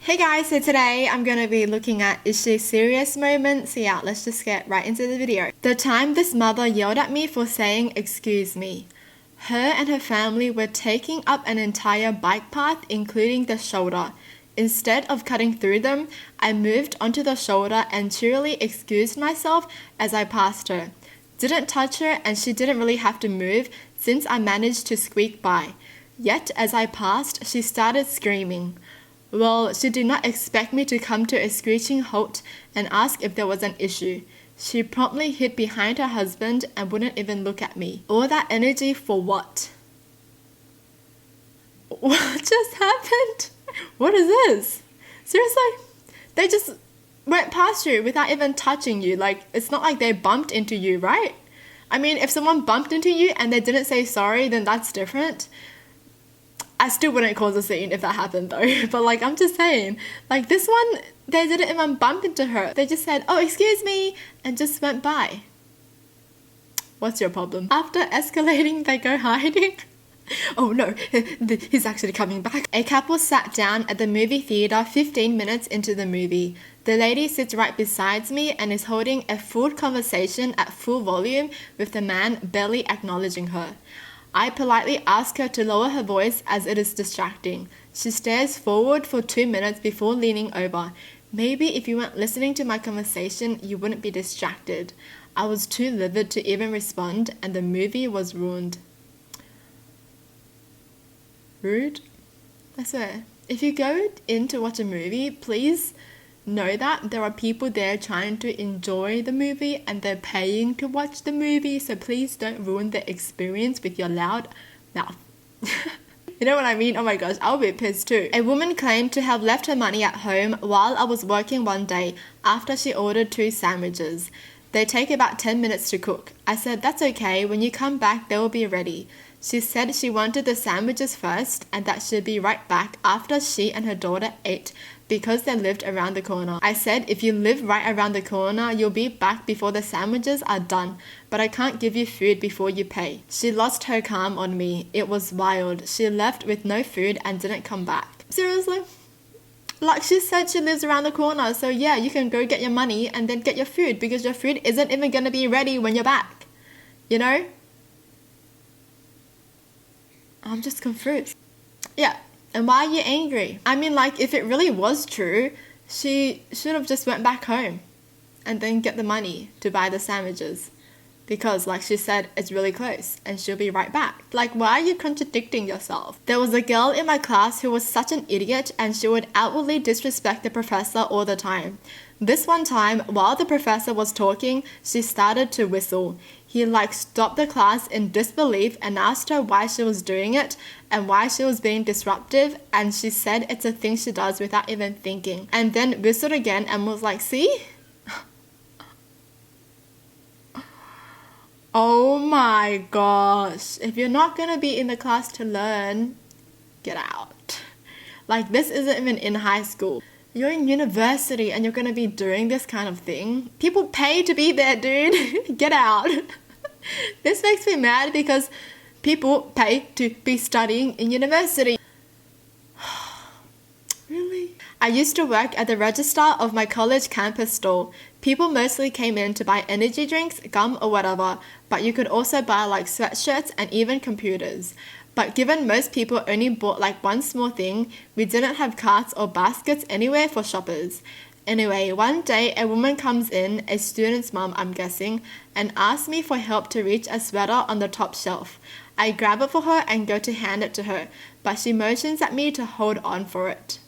Hey guys, so today I'm going to be looking at is she serious moments. So yeah, let's just get right into the video. The time this mother yelled at me for saying excuse me. Her and her family were taking up an entire bike path including the shoulder. Instead of cutting through them, I moved onto the shoulder and cheerily excused myself as I passed her. Didn't touch her and she didn't really have to move since I managed to squeak by. Yet as I passed, she started screaming. Well, she did not expect me to come to a screeching halt and ask if there was an issue. She promptly hid behind her husband and wouldn't even look at me. All that energy for what? What just happened? What is this? Seriously? They just went past you without even touching you. Like, it's not like they bumped into you, right? I mean, if someone bumped into you and they didn't say sorry, then that's different. I still wouldn't cause a scene if that happened though. But like, I'm just saying, like this one, they didn't even bump into her. They just said, oh, excuse me, and just went by. What's your problem? After escalating, they go hiding. Oh no, he's actually coming back. A couple sat down at the movie theater 15 minutes into the movie. The lady sits right beside me and is holding a full conversation at full volume with the man barely acknowledging her. I politely ask her to lower her voice as it is distracting. She stares forward for 2 minutes before leaning over. Maybe if you weren't listening to my conversation, you wouldn't be distracted. I was too livid to even respond, and the movie was ruined. Rude? I swear. If you go in to watch a movie, please know that there are people there trying to enjoy the movie and they're paying to watch the movie, so please don't ruin the experience with your loud mouth. You know what I mean? Oh my gosh, I'll be pissed too. A woman claimed to have left her money at home while I was working one day after she ordered 2 sandwiches. They take about 10 minutes to cook. I said, that's okay, when you come back they will be ready. She said she wanted the sandwiches first and that she'd be right back after she and her daughter ate because they lived around the corner. I said, if you live right around the corner, you'll be back before the sandwiches are done, but I can't give you food before you pay. She lost her calm on me. It was wild. She left with no food and didn't come back. Seriously? Like she said she lives around the corner, so yeah, you can go get your money and then get your food because your food isn't even gonna be ready when you're back. You know? I'm just confused. Yeah. And why are you angry? I mean, like, if it really was true, she should have just went back home and then get the money to buy the sandwiches. Because, like she said, it's really close and she'll be right back. Like, why are you contradicting yourself? There was a girl in my class who was such an idiot and she would outwardly disrespect the professor all the time. This one time, while the professor was talking, she started to whistle. He stopped the class in disbelief and asked her why she was doing it and why she was being disruptive, and she said it's a thing she does without even thinking. And then whistled again and was like, see? Oh my gosh. If you're not gonna be in the class to learn, get out. Like, this isn't even in high school. You're in university and you're gonna be doing this kind of thing. People pay to be there, dude. Get out. This makes me mad because people pay to be studying in university. Really? I used to work at the register of my college campus store. People mostly came in to buy energy drinks, gum or whatever, but you could also buy sweatshirts and even computers. But given most people only bought one small thing, we didn't have carts or baskets anywhere for shoppers. Anyway, one day a woman comes in, a student's mom I'm guessing, and asks me for help to reach a sweater on the top shelf. I grab it for her and go to hand it to her, but she motions at me to hold on for it.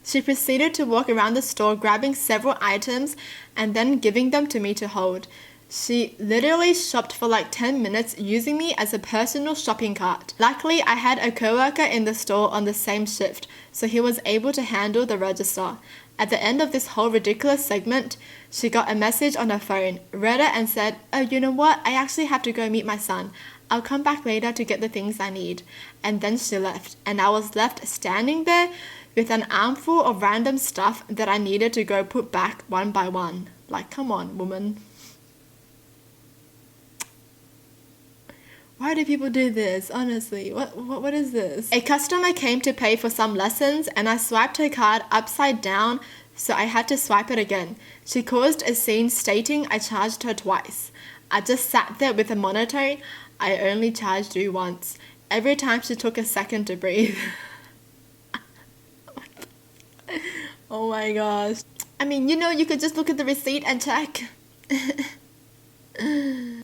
She proceeded to walk around the store grabbing several items and then giving them to me to hold. She literally shopped for 10 minutes using me as a personal shopping cart. Luckily, I had a coworker in the store on the same shift, so he was able to handle the register. At the end of this whole ridiculous segment, she got a message on her phone, read it and said, oh, you know what? I actually have to go meet my son. I'll come back later to get the things I need. And then she left, and I was left standing there with an armful of random stuff that I needed to go put back one by one. Come on, woman. Why do people do this? Honestly, what is this? A customer came to pay for some lessons and I swiped her card upside down, so I had to swipe it again. She caused a scene stating I charged her twice. I just sat there with a monotone. I only charged you once. Every time she took a second to breathe. Oh my gosh. I mean, you could just look at the receipt and check.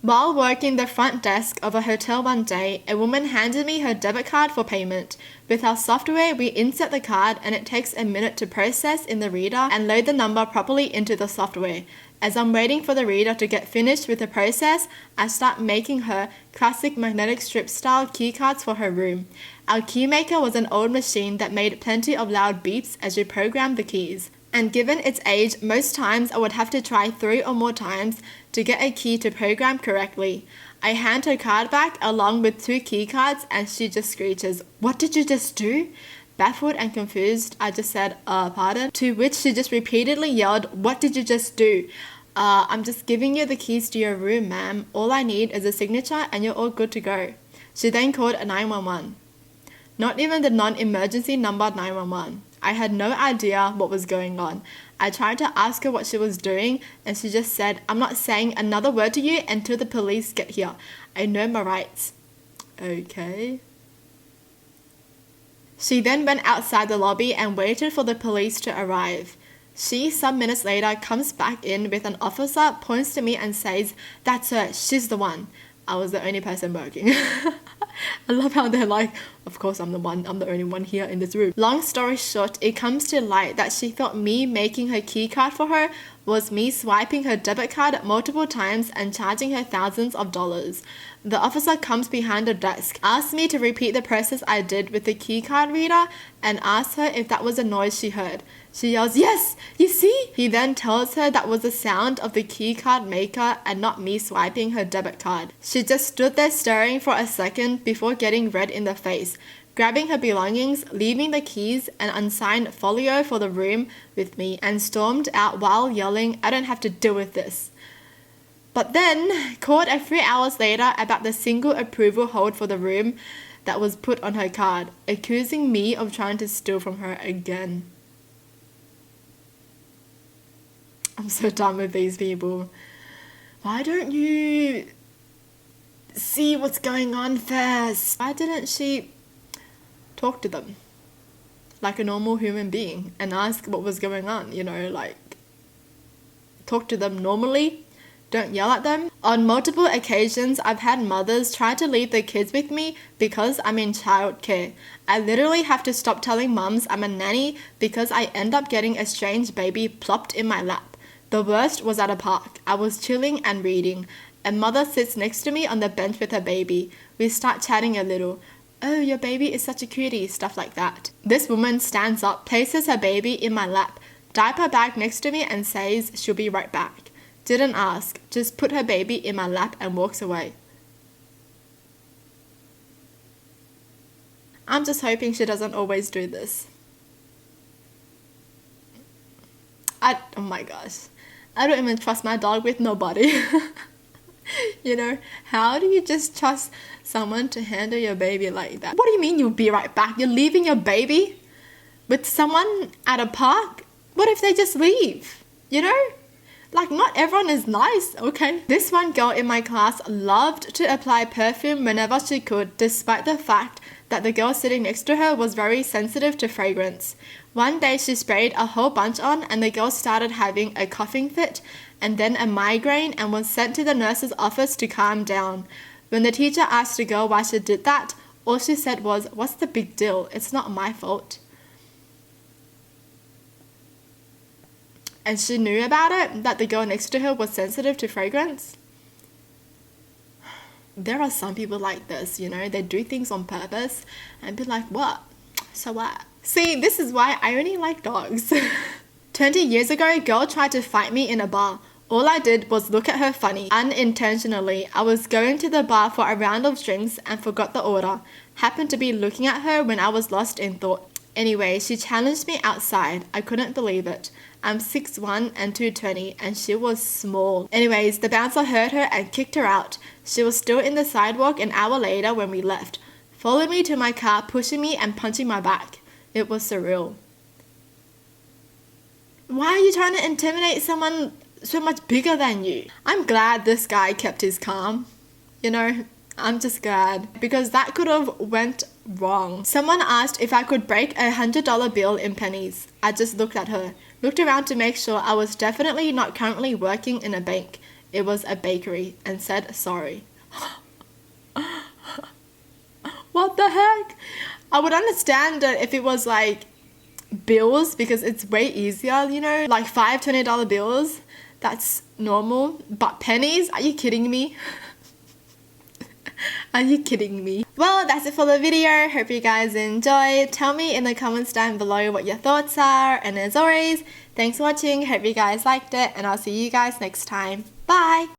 While working the front desk of a hotel one day, a woman handed me her debit card for payment. With our software, we insert the card and it takes a minute to process in the reader and load the number properly into the software. As I'm waiting for the reader to get finished with the process, I start making her classic magnetic strip style key cards for her room. Our key maker was an old machine that made plenty of loud beeps as you programmed the keys. And given its age, most times I would have to try 3 or more times to get a key to program correctly. I hand her card back along with 2 key cards and she just screeches, "What did you just do?" Baffled and confused, I just said, pardon? To which she just repeatedly yelled, "What did you just do?" I'm just giving you the keys to your room, ma'am. All I need is a signature and you're all good to go. She then called a 911. Not even the non-emergency number 911. I had no idea what was going on. I tried to ask her what she was doing and she just said, "I'm not saying another word to you until the police get here. I know my rights." Okay. She then went outside the lobby and waited for the police to arrive. She, some minutes later, comes back in with an officer, points to me and says, "That's her, she's the one." I was the only person working. I love how they're like, of course I'm the only one here in this room. Long story short, it comes to light that she thought me making her key card for her was me swiping her debit card multiple times and charging her thousands of dollars. The officer comes behind the desk, asks me to repeat the process I did with the key card reader, and asks her if that was a noise she heard. She yells, "Yes, you see?" He then tells her that was the sound of the key card maker and not me swiping her debit card. She just stood there staring for a second before getting red in the face, grabbing her belongings, leaving the keys and unsigned folio for the room with me, and stormed out while yelling, "I don't have to deal with this." But then called a few hours later about the single approval hold for the room that was put on her card, accusing me of trying to steal from her again. I'm so done with these people. Why don't you see what's going on first? Why didn't she talk to them like a normal human being and ask what was going on? Talk to them normally. Don't yell at them. On multiple occasions, I've had mothers try to leave their kids with me because I'm in childcare. I literally have to stop telling mums I'm a nanny because I end up getting a strange baby plopped in my lap. The worst was at a park. I was chilling and reading. A mother sits next to me on the bench with her baby. We start chatting a little. "Oh, your baby is such a cutie," stuff like that. This woman stands up, places her baby in my lap, diaper bag next to me and says she'll be right back. Didn't ask, just put her baby in my lap and walks away. I'm just hoping she doesn't always do this. Oh my gosh. I don't even trust my dog with nobody. How do you just trust someone to handle your baby like that? What do you mean you'll be right back? You're leaving your baby with someone at a park? What if they just leave? Not everyone is nice, okay? This one girl in my class loved to apply perfume whenever she could, despite the fact that the girl sitting next to her was very sensitive to fragrance. One day she sprayed a whole bunch on and the girl started having a coughing fit and then a migraine and was sent to the nurse's office to calm down. When the teacher asked the girl why she did that, all she said was, "What's the big deal? It's not my fault." And she knew about it, that the girl next to her was sensitive to fragrance. There are some people like this, they do things on purpose and be like, "What? So what?" See, this is why I only like dogs. 20 years ago, a girl tried to fight me in a bar. All I did was look at her funny, unintentionally. I was going to the bar for a round of drinks and forgot the order. Happened to be looking at her when I was lost in thought. Anyway, she challenged me outside. I couldn't believe it. I'm 6'1" and 220 and she was small. Anyways, the bouncer heard her and kicked her out. She was still in the sidewalk an hour later when we left. Followed me to my car, pushing me and punching my back. It was surreal. Why are you trying to intimidate someone so much bigger than you? I'm glad this guy kept his calm. You know, I'm just glad. Because that could have went wrong. Someone asked if I could break a $100 bill in pennies. I just looked at her. Looked around to make sure I was definitely not currently working in a bank. It was a bakery. And said sorry. What the heck? I would understand it if it was like bills because it's way easier, you know, like $5 $20 bills. That's normal. But pennies? Are you kidding me? Are you kidding me? Well, that's it for the video. Hope you guys enjoyed. Tell me in the comments down below what your thoughts are. And as always, thanks for watching. Hope you guys liked it. And I'll see you guys next time. Bye!